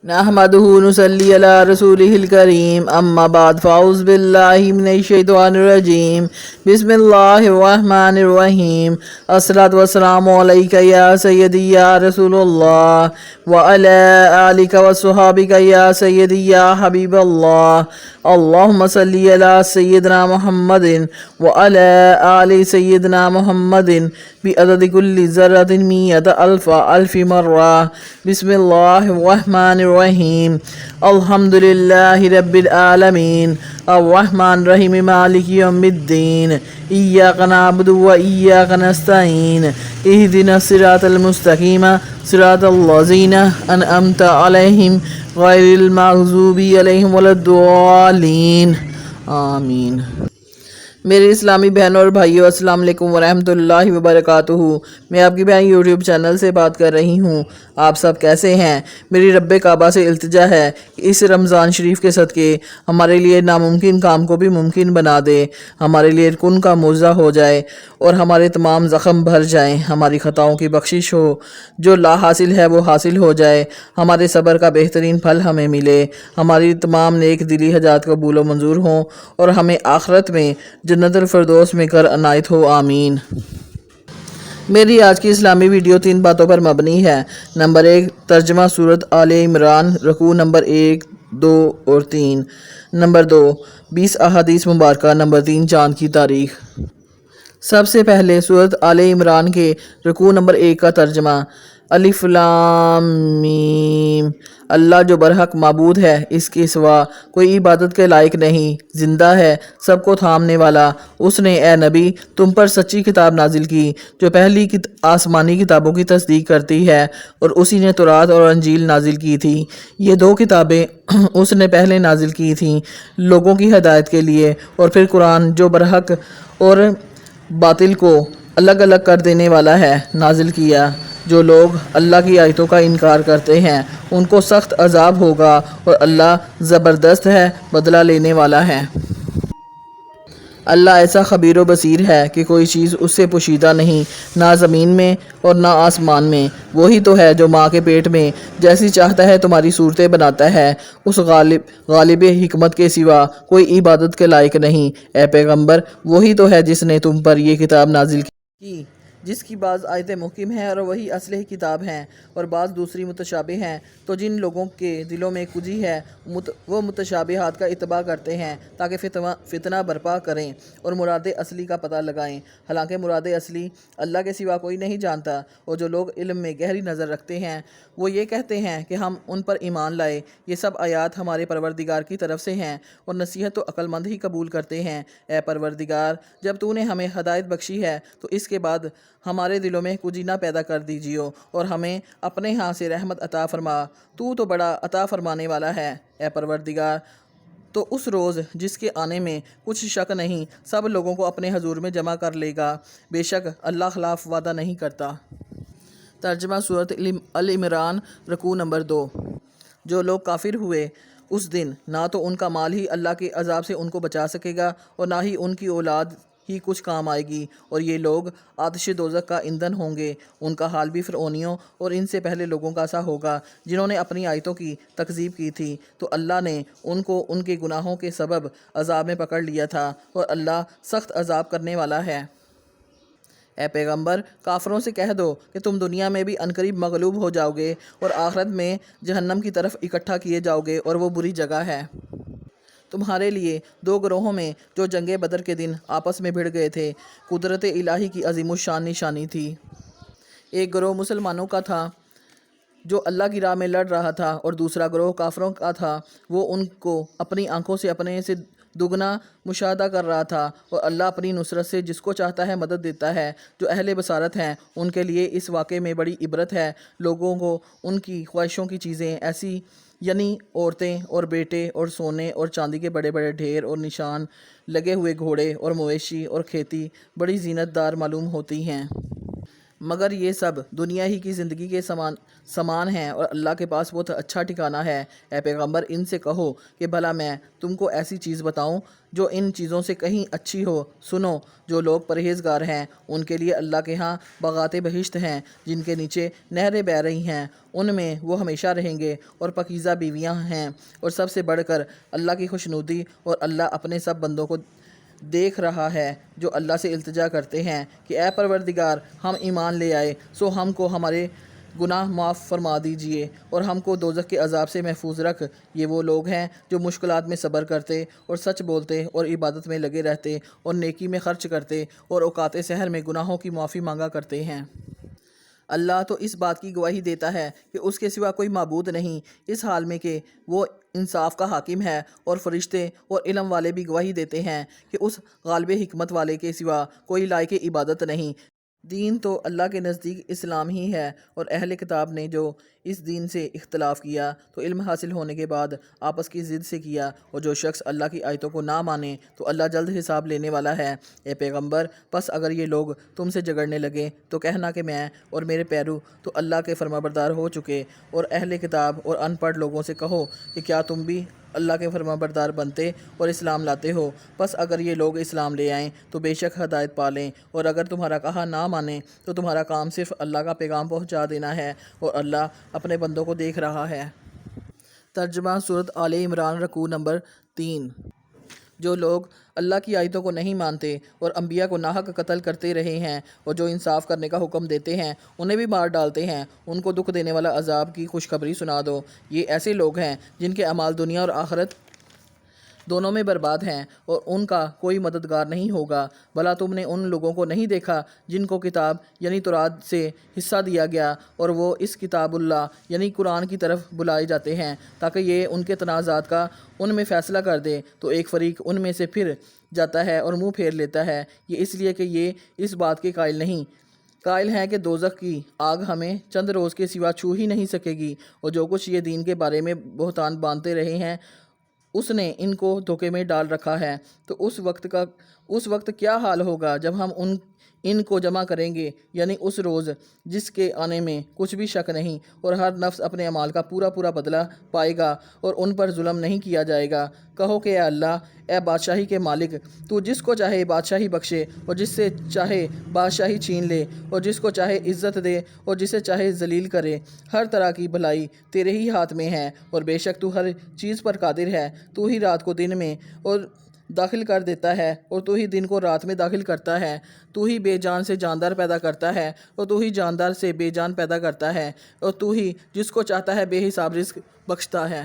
نحمده نصلي على رسوله الكريم أما بعد فأعوذ بالله من الشيطان الرجيم بسم الله الرحمن الرحيم الصلاة والسلام عليك يا سيدي يا رسول الله وعلى آلك وصحابك يا سيدي يا حبيب الله اللهم صل على سيدنا محمد وعلى آل سيدنا محمد بعدد كل ذرة مئة ألف مرة بسم الله الرحمن الرحيم الحمد لله رب العالمين الرحمن الرحيم مالك يوم الدين إياك نعبد وإياك نستعين اهدنا الصراط المستقيم صراط الذين أنعمت عليهم غير المغضوب عليهم ولا الضالين آمین۔ میرے اسلامی بہنوں اور بھائیوں، السلام علیکم ورحمۃ اللہ وبرکاتہ۔ میں آپ کی بہن یوٹیوب چینل سے بات کر رہی ہوں۔ آپ سب کیسے ہیں؟ میری رب کعبہ سے التجا ہے کہ اس رمضان شریف کے صدقے ہمارے لیے ناممکن کام کو بھی ممکن بنا دے، ہمارے لیے کن کا موضع ہو جائے اور ہمارے تمام زخم بھر جائیں، ہماری خطاؤں کی بخشش ہو، جو لا حاصل ہے وہ حاصل ہو جائے، ہمارے صبر کا بہترین پھل ہمیں ملے، ہماری تمام نیک دلی حاجات قبول و منظور ہوں اور ہمیں آخرت میں جنت الفردوس میں کر عنایت ہو، آمین۔ میری آج کی اسلامی ویڈیو 3 باتوں پر مبنی ہے۔ نمبر 1، ترجمہ سورۃ آل عمران، رکوع نمبر 1، 2 اور 3۔ نمبر 2، 20 احادیث مبارکہ۔ نمبر 3، چاند کی تاریخ۔ سب سے پہلے سورۃ آل عمران کے رکوع نمبر 1 کا ترجمہ۔ الف لام میم، اللہ جو برحق معبود ہے، اس کے سوا کوئی عبادت کے لائق نہیں، زندہ ہے، سب کو تھامنے والا۔ اس نے اے نبی تم پر سچی کتاب نازل کی جو پہلی آسمانی کتابوں کی تصدیق کرتی ہے، اور اسی نے تورات اور انجیل نازل کی تھی۔ یہ 2 کتابیں اس نے پہلے نازل کی تھیں لوگوں کی ہدایت کے لیے، اور پھر قرآن جو برحق اور باطل کو الگ الگ کر دینے والا ہے نازل کیا۔ جو لوگ اللہ کی آیتوں کا انکار کرتے ہیں ان کو سخت عذاب ہوگا، اور اللہ زبردست ہے، بدلہ لینے والا ہے۔ اللہ ایسا خبیر و بصیر ہے کہ کوئی چیز اس سے پوشیدہ نہیں، نہ زمین میں اور نہ آسمان میں۔ وہی تو ہے جو ماں کے پیٹ میں جیسی چاہتا ہے تمہاری صورتیں بناتا ہے۔ اس غالب حکمت کے سوا کوئی عبادت کے لائق نہیں۔ اے پیغمبر، وہی تو ہے جس نے تم پر یہ کتاب نازل کی، جس کی بعض آیتیں محکم ہیں اور وہی اصل کتاب ہیں، اور بعض دوسری متشابہ ہیں۔ تو جن لوگوں کے دلوں میں کجی ہے وہ متشابہات کا اتباع کرتے ہیں تاکہ فتنہ برپا کریں اور مراد اصلی کا پتہ لگائیں، حالانکہ مراد اصلی اللہ کے سوا کوئی نہیں جانتا۔ اور جو لوگ علم میں گہری نظر رکھتے ہیں وہ یہ کہتے ہیں کہ ہم ان پر ایمان لائے، یہ سب آیات ہمارے پروردگار کی طرف سے ہیں، اور نصیحت تو عقل مند ہی قبول کرتے ہیں۔ اے پروردگار، جب تو نے ہمیں ہدایت بخشی ہے تو اس کے بعد ہمارے دلوں میں کجی نہ پیدا کر دیجیو، اور ہمیں اپنے ہاں سے رحمت عطا فرما، تو بڑا عطا فرمانے والا ہے۔ اے پروردگار، تو اس روز جس کے آنے میں کچھ شک نہیں سب لوگوں کو اپنے حضور میں جمع کر لے گا، بے شک اللہ خلاف وعدہ نہیں کرتا۔ ترجمہ سورۃ العمران، رکوع نمبر 2۔ جو لوگ کافر ہوئے اس دن نہ تو ان کا مال ہی اللہ کے عذاب سے ان کو بچا سکے گا اور نہ ہی ان کی اولاد ہی کچھ کام آئے گی، اور یہ لوگ آتش دوزخ کا ایندھن ہوں گے۔ ان کا حال بھی فرعونیوں اور ان سے پہلے لوگوں کا سا ہوگا جنہوں نے اپنی آیتوں کی تکذیب کی تھی، تو اللہ نے ان کو ان کے گناہوں کے سبب عذاب میں پکڑ لیا تھا، اور اللہ سخت عذاب کرنے والا ہے۔ اے پیغمبر، کافروں سے کہہ دو کہ تم دنیا میں بھی عنقریب مغلوب ہو جاؤ گے اور آخرت میں جہنم کی طرف اکٹھا کیے جاؤ گے، اور وہ بری جگہ ہے۔ تمہارے لیے 2 گروہوں میں جو جنگ بدر کے دن آپس میں بھڑ گئے تھے قدرت الہی کی عظیم الشان نشانی تھی۔ ایک گروہ مسلمانوں کا تھا جو اللہ کی راہ میں لڑ رہا تھا، اور دوسرا گروہ کافروں کا تھا، وہ ان کو اپنی آنکھوں سے اپنے سے دگنا مشاہدہ کر رہا تھا، اور اللہ اپنی نصرت سے جس کو چاہتا ہے مدد دیتا ہے۔ جو اہل بصارت ہیں ان کے لیے اس واقعے میں بڑی عبرت ہے۔ لوگوں کو ان کی خواہشوں کی چیزیں ایسی، یعنی عورتیں اور بیٹے اور سونے اور چاندی کے بڑے بڑے ڈھیر اور نشان لگے ہوئے گھوڑے اور مویشی اور کھیتی بڑی زینت دار معلوم ہوتی ہیں، مگر یہ سب دنیا ہی کی زندگی کے سامان ہیں اور اللہ کے پاس بہت اچھا ٹھکانہ ہے۔ اے پیغمبر ان سے کہو کہ بھلا میں تم کو ایسی چیز بتاؤں جو ان چیزوں سے کہیں اچھی ہو۔ سنو، جو لوگ پرہیزگار ہیں ان کے لیے اللہ کے ہاں باغات بہشت ہیں جن کے نیچے نہریں بہہ رہی ہیں، ان میں وہ ہمیشہ رہیں گے، اور پاکیزہ بیویاں ہیں، اور سب سے بڑھ کر اللہ کی خوشنودی، اور اللہ اپنے سب بندوں کو دیکھ رہا ہے جو اللہ سے التجا کرتے ہیں کہ اے پروردگار، ہم ایمان لے آئے سو ہم کو ہمارے گناہ معاف فرما دیجئے اور ہم کو دوزخ کے عذاب سے محفوظ رکھ۔ یہ وہ لوگ ہیں جو مشکلات میں صبر کرتے اور سچ بولتے اور عبادت میں لگے رہتے اور نیکی میں خرچ کرتے اور اوقات سحر میں گناہوں کی معافی مانگا کرتے ہیں۔ اللہ تو اس بات کی گواہی دیتا ہے کہ اس کے سوا کوئی معبود نہیں، اس حال میں کہ وہ انصاف کا حاکم ہے، اور فرشتے اور علم والے بھی گواہی دیتے ہیں کہ اس غالب حکمت والے کے سوا کوئی لائق عبادت نہیں۔ دین تو اللہ کے نزدیک اسلام ہی ہے، اور اہل کتاب نے جو اس دین سے اختلاف کیا تو علم حاصل ہونے کے بعد آپس کی ضد سے کیا، اور جو شخص اللہ کی آیتوں کو نہ مانے تو اللہ جلد حساب لینے والا ہے۔ اے پیغمبر، پس اگر یہ لوگ تم سے جھگڑنے لگے تو کہنا کہ میں اور میرے پیرو تو اللہ کے فرمانبردار ہو چکے، اور اہل کتاب اور ان پڑھ لوگوں سے کہو کہ کیا تم بھی اللہ کے فرمانبردار بنتے اور اسلام لاتے ہو؟ پس اگر یہ لوگ اسلام لے آئیں تو بے شک ہدایت پالیں، اور اگر تمہارا کہا نہ مانیں تو تمہارا کام صرف اللہ کا پیغام پہنچا دینا ہے، اور اللہ اپنے بندوں کو دیکھ رہا ہے۔ ترجمہ سورۃ آل عمران، رکوع نمبر 3۔ جو لوگ اللہ کی آیتوں کو نہیں مانتے اور انبیاء کو ناحق قتل کرتے رہے ہیں، اور جو انصاف کرنے کا حکم دیتے ہیں انہیں بھی مار ڈالتے ہیں، ان کو دکھ دینے والا عذاب کی خوشخبری سنا دو۔ یہ ایسے لوگ ہیں جن کے اعمال دنیا اور آخرت دونوں میں برباد ہیں، اور ان کا کوئی مددگار نہیں ہوگا۔ بھلا تم نے ان لوگوں کو نہیں دیکھا جن کو کتاب یعنی تورات سے حصہ دیا گیا، اور وہ اس کتاب اللہ یعنی قرآن کی طرف بلائے جاتے ہیں تاکہ یہ ان کے تنازعات کا ان میں فیصلہ کر دے، تو ایک فریق ان میں سے پھر جاتا ہے اور منہ پھیر لیتا ہے۔ یہ اس لیے کہ یہ اس بات کے قائل ہیں کہ دوزخ کی آگ ہمیں چند روز کے سوا چھو ہی نہیں سکے گی، اور جو کچھ یہ دین کے بارے میں بہتان باندھتے رہے ہیں اس نے ان کو دھوکے میں ڈال رکھا ہے۔ تو اس وقت کیا حال ہوگا جب ہم ان کو جمع کریں گے، یعنی اس روز جس کے آنے میں کچھ بھی شک نہیں، اور ہر نفس اپنے اعمال کا پورا بدلہ پائے گا، اور ان پر ظلم نہیں کیا جائے گا۔ کہو کہ اے اللہ، اے بادشاہی کے مالک، تو جس کو چاہے بادشاہی بخشے اور جس سے چاہے بادشاہی چھین لے، اور جس کو چاہے عزت دے اور جسے چاہے ذلیل کرے۔ ہر طرح کی بھلائی تیرے ہی ہاتھ میں ہے، اور بے شک تو ہر چیز پر قادر ہے۔ تو ہی رات کو دن میں اور داخل کر دیتا ہے، اور تو ہی دن کو رات میں داخل کرتا ہے۔ تو ہی بے جان سے جاندار پیدا کرتا ہے، اور تو ہی جاندار سے بے جان پیدا کرتا ہے، اور تو ہی جس کو چاہتا ہے بے حساب رزق بخشتا ہے۔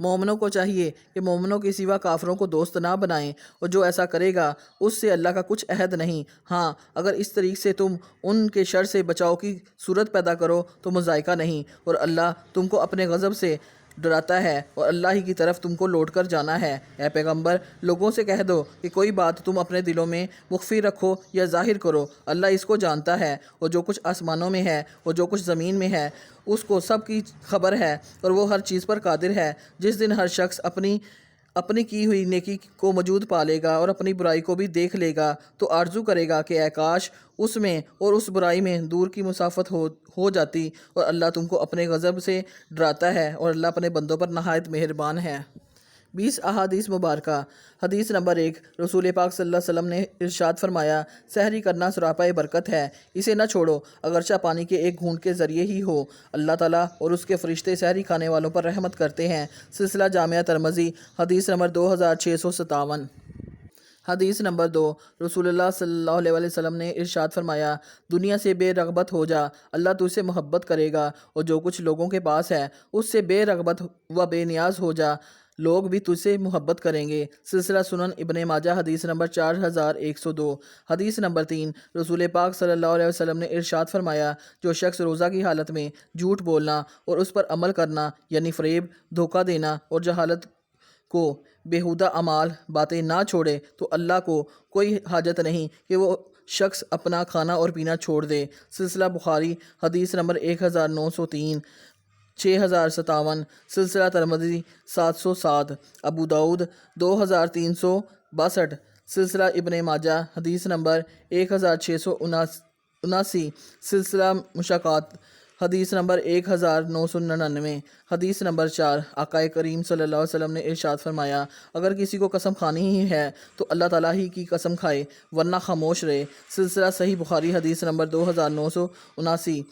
مومنوں کو چاہیے کہ مومنوں کے سوا کافروں کو دوست نہ بنائیں، اور جو ایسا کرے گا اس سے اللہ کا کچھ عہد نہیں۔ ہاں، اگر اس طریق سے تم ان کے شر سے بچاؤ کی صورت پیدا کرو تو مضائقہ نہیں، اور اللہ تم کو اپنے غضب سے ڈراتا ہے، اور اللہ ہی کی طرف تم کو لوٹ کر جانا ہے۔ اے پیغمبر، لوگوں سے کہہ دو کہ کوئی بات تم اپنے دلوں میں مخفی رکھو یا ظاہر کرو، اللہ اس کو جانتا ہے، اور جو کچھ آسمانوں میں ہے اور جو کچھ زمین میں ہے اس کو سب کی خبر ہے، اور وہ ہر چیز پر قادر ہے۔ جس دن ہر شخص اپنی کی ہوئی نیکی کو موجود پالے گا اور اپنی برائی کو بھی دیکھ لے گا تو آرزو کرے گا کہ اے کاش اس میں اور اس برائی میں دور کی مسافت ہو جاتی، اور اللہ تم کو اپنے غضب سے ڈراتا ہے، اور اللہ اپنے بندوں پر نہایت مہربان ہے۔ 20 احادیث مبارکہ۔ حدیث نمبر 1، رسول پاک صلی اللہ علیہ وسلم نے ارشاد فرمایا، سحری کرنا سراپا برکت ہے، اسے نہ چھوڑو اگرچہ پانی کے ایک گھونٹ کے ذریعے ہی ہو۔ اللہ تعالیٰ اور اس کے فرشتے سحری کھانے والوں پر رحمت کرتے ہیں۔ سلسلہ جامعہ ترمذی، حدیث نمبر 2657۔ حدیث نمبر 2، رسول اللہ صلی اللہ علیہ وسلم نے ارشاد فرمایا، دنیا سے بے رغبت ہو جا، اللہ تجھ سے محبت کرے گا، اور جو کچھ لوگوں کے پاس ہے اس سے بے رغبت و بے نیاز ہو جا، لوگ بھی تجھ سے محبت کریں گے۔ سلسلہ سنن ابن ماجہ، حدیث نمبر 4102۔ حدیث نمبر 3، رسول پاک صلی اللہ علیہ وسلم نے ارشاد فرمایا، جو شخص روزہ کی حالت میں جھوٹ بولنا اور اس پر عمل کرنا یعنی فریب، دھوکہ دینا اور جہالت کو بیہودہ اعمال باتیں نہ چھوڑے تو اللہ کو کوئی حاجت نہیں کہ وہ شخص اپنا کھانا اور پینا چھوڑ دے۔ سلسلہ بخاری، حدیث نمبر 1903، 6057۔ سلسلہ ترمذی 707۔ ابو داؤد 2362۔ سلسلہ ابن ماجہ، حدیث نمبر 1679۔ 79 سلسلہ مشکات حدیث نمبر 1999 حدیث نمبر 4 آقا کریم صلی اللہ علیہ وسلم نے ارشاد فرمایا اگر کسی کو قسم کھانی ہی ہے تو اللہ تعالیٰ ہی کی قسم کھائے ورنہ خاموش رہے۔ سلسلہ صحیح بخاری حدیث نمبر 2979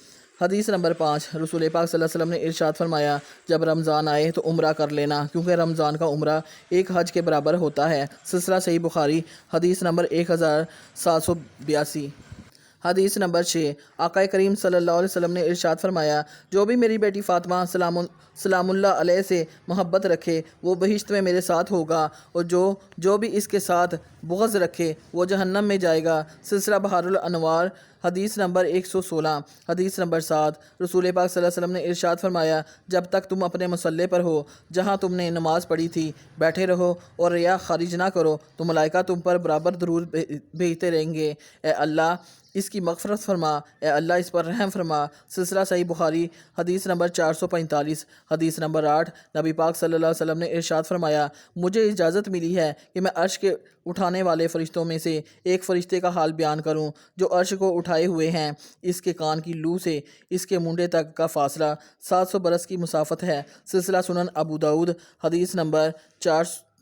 حدیث نمبر 5 رسول پاک صلی اللہ علیہ وسلم نے ارشاد فرمایا جب رمضان آئے تو عمرہ کر لینا کیونکہ رمضان کا عمرہ ایک حج کے برابر ہوتا ہے۔ سلسلہ صحیح بخاری حدیث نمبر 1782 حدیث نمبر 6 آقا کریم صلی اللہ علیہ وسلم نے ارشاد فرمایا جو بھی میری بیٹی فاطمہ سلام اللہ علیہ سے محبت رکھے وہ بہشت میں میرے ساتھ ہوگا اور جو بھی اس کے ساتھ بغض رکھے وہ جہنم میں جائے گا۔ سلسلہ بحار الانوار حدیث نمبر 116 حدیث نمبر 7 رسول پاک صلی اللہ علیہ وسلم نے ارشاد فرمایا جب تک تم اپنے مصلے پر ہو جہاں تم نے نماز پڑھی تھی بیٹھے رہو اور ریا خارج نہ کرو تو ملائکہ تم پر برابر درود بھیجتے رہیں گے۔ اے اللہ اس کی مغفرت فرما، اے اللہ اس پر رحم فرما۔ سلسلہ صحیح بخاری حدیث نمبر 445 حدیث نمبر 8 نبی پاک صلی اللہ علیہ وسلم نے ارشاد فرمایا مجھے اجازت ملی ہے کہ میں عرش کے اٹھانے والے فرشتوں میں سے ایک فرشتے کا حال بیان کروں جو عرش کو اٹھائے ہوئے ہیں۔ اس کے کان کی لو سے اس کے منڈے تک کا فاصلہ 700 برس کی مسافت ہے۔ سلسلہ سنن ابو داؤد حدیث نمبر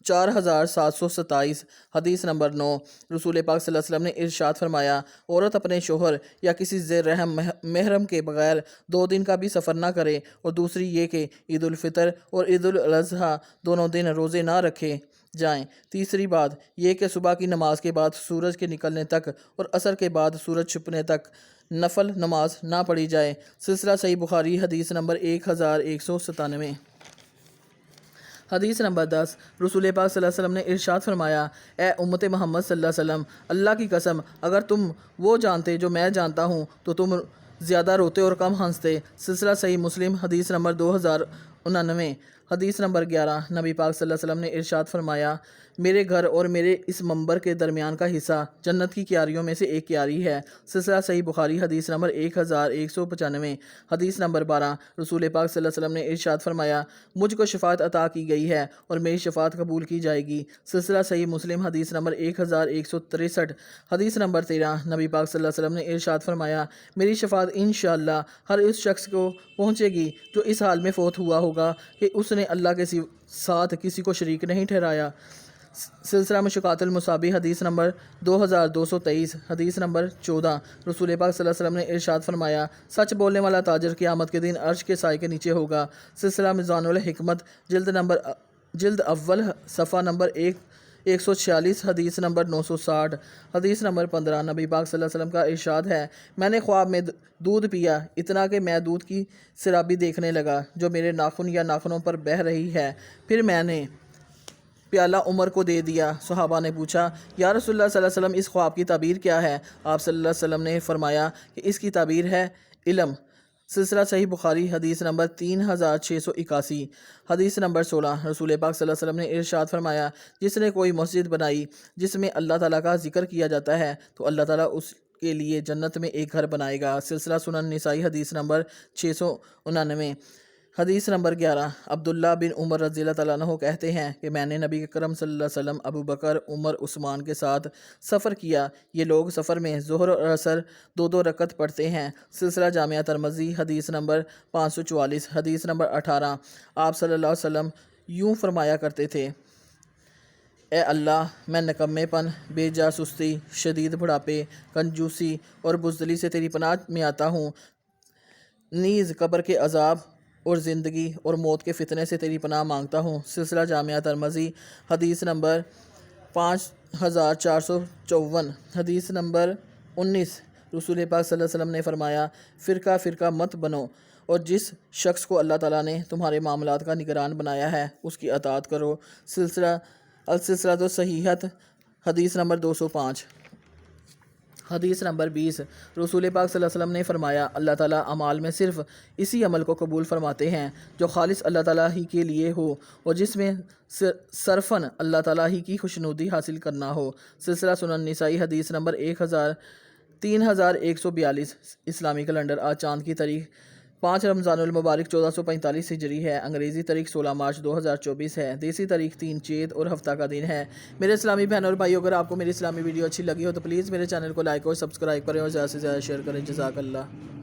4727 حدیث نمبر 9 رسول پاک صلی اللہ علیہ وسلم نے ارشاد فرمایا عورت اپنے شوہر یا کسی ذی رحم محرم کے بغیر 2 دن کا بھی سفر نہ کرے اور دوسری یہ کہ عید الفطر اور عید الاضحیٰ دونوں دن روزے نہ رکھے جائیں۔ تیسری بات یہ کہ صبح کی نماز کے بعد سورج کے نکلنے تک اور عصر کے بعد سورج چھپنے تک نفل نماز نہ پڑھی جائے۔ سلسلہ صحیح بخاری حدیث نمبر 1197 حدیث نمبر 10 رسول پاک صلی اللہ علیہ وسلم نے ارشاد فرمایا اے امت محمد صلی اللہ علیہ وسلم اللہ کی قسم اگر تم وہ جانتے جو میں جانتا ہوں تو تم زیادہ روتے اور کم ہنستے۔ سلسلہ صحیح مسلم حدیث نمبر 2099 حدیث نمبر 11 نبی پاک صلی اللہ علیہ وسلم نے ارشاد فرمایا میرے گھر اور میرے اس منبر کے درمیان کا حصہ جنت کی کیاریوں میں سے ایک کیاری ہے۔ سلسلہ صحیح بخاری حدیث نمبر 1195 حدیث نمبر 12 رسول پاک صلی اللہ علیہ وسلم نے ارشاد فرمایا مجھ کو شفاعت عطا کی گئی ہے اور میری شفاعت قبول کی جائے گی۔ سلسلہ صحیح مسلم حدیث نمبر 1163 حدیث نمبر 13 نبی پاک صلی اللہ علیہ وسلم نے ارشاد فرمایا میری شفاعت انشاءاللہ ہر اس شخص کو پہنچے گی جو اس حال میں فوت ہوا ہوگا کہ اس نے اللہ کے ساتھ کسی کو شریک نہیں ٹھہرایا۔ سلسلہ مشکات المصابیح حدیث نمبر 2223 حدیث نمبر 14 رسول پاک صلی اللہ علیہ وسلم نے ارشاد فرمایا سچ بولنے والا تاجر قیامت کے دن عرش کے سائے کے نیچے ہوگا۔ سلسلہ میزان الحکمت جلد اول صفحہ نمبر 146 حدیث نمبر 960 حدیث نمبر 15 نبی پاک صلی اللہ علیہ وسلم کا ارشاد ہے میں نے خواب میں دودھ پیا اتنا کہ میں دودھ کی سرابی دیکھنے لگا جو میرے ناخن یا ناخنوں پر بہہ رہی ہے، پھر میں نے پیالہ عمر کو دے دیا۔ صحابہ نے پوچھا یا رسول اللہ صلی اللہ علیہ وسلم اس خواب کی تعبیر کیا ہے؟ آپ صلی اللہ علیہ وسلم نے فرمایا کہ اس کی تعبیر ہے علم۔ سلسلہ صحیح بخاری حدیث نمبر 3681 حدیث نمبر 16 رسول پاک صلی اللہ علیہ وسلم نے ارشاد فرمایا جس نے کوئی مسجد بنائی جس میں اللہ تعالیٰ کا ذکر کیا جاتا ہے تو اللہ تعالیٰ اس کے لیے جنت میں ایک گھر بنائے گا۔ سلسلہ سنن نسائی حدیث نمبر 699 حدیث نمبر 11 عبداللہ بن عمر رضی اللہ تعالیٰ عنہ کہتے ہیں کہ میں نے نبی اکرم صلی اللہ علیہ وسلم ابو بکر عمر عثمان کے ساتھ سفر کیا، یہ لوگ سفر میں ظہر اور عصر 2 رکعت پڑھتے ہیں۔ سلسلہ جامعہ ترمذی حدیث نمبر 544 حدیث نمبر 18 آپ صلی اللہ علیہ وسلم یوں فرمایا کرتے تھے اے اللہ میں نکمے پن، بے جا سستی، شدید بڑھاپے، کنجوسی اور بزدلی سے تیری پناہ میں آتا ہوں، نیز قبر کے عذاب اور زندگی اور موت کے فتنے سے تیری پناہ مانگتا ہوں۔ سلسلہ جامعہ ترمذی حدیث نمبر 5454 حدیث نمبر 19 رسول پاک صلی اللہ علیہ وسلم نے فرمایا فرقہ فرقہ مت بنو اور جس شخص کو اللہ تعالیٰ نے تمہارے معاملات کا نگران بنایا ہے اس کی اطاعت کرو۔ السلسلۃ الصحیحۃ حدیث نمبر 205 حدیث نمبر 20 رسول پاک صلی اللہ علیہ وسلم نے فرمایا اللہ تعالیٰ اعمال میں صرف اسی عمل کو قبول فرماتے ہیں جو خالص اللہ تعالیٰ ہی کے لیے ہو اور جس میں صرفاً اللہ تعالیٰ ہی کی خوشنودی حاصل کرنا ہو۔ سلسلہ سنن نسائی حدیث نمبر 3142 اسلامی کیلنڈر آج چاند کی تاریخ 5 رمضان المبارک 1445 ہجری ہے، انگریزی تاریخ 16 مارچ 2024 ہے، دیسی تاریخ 3 چیت اور ہفتہ کا دن ہے۔ میرے اسلامی بہنوں اور بھائیوں، اگر آپ کو میری اسلامی ویڈیو اچھی لگی ہو تو پلیز میرے چینل کو لائک اور سبسکرائب کریں اور زیادہ سے زیادہ شیئر کریں۔ جزاک اللہ۔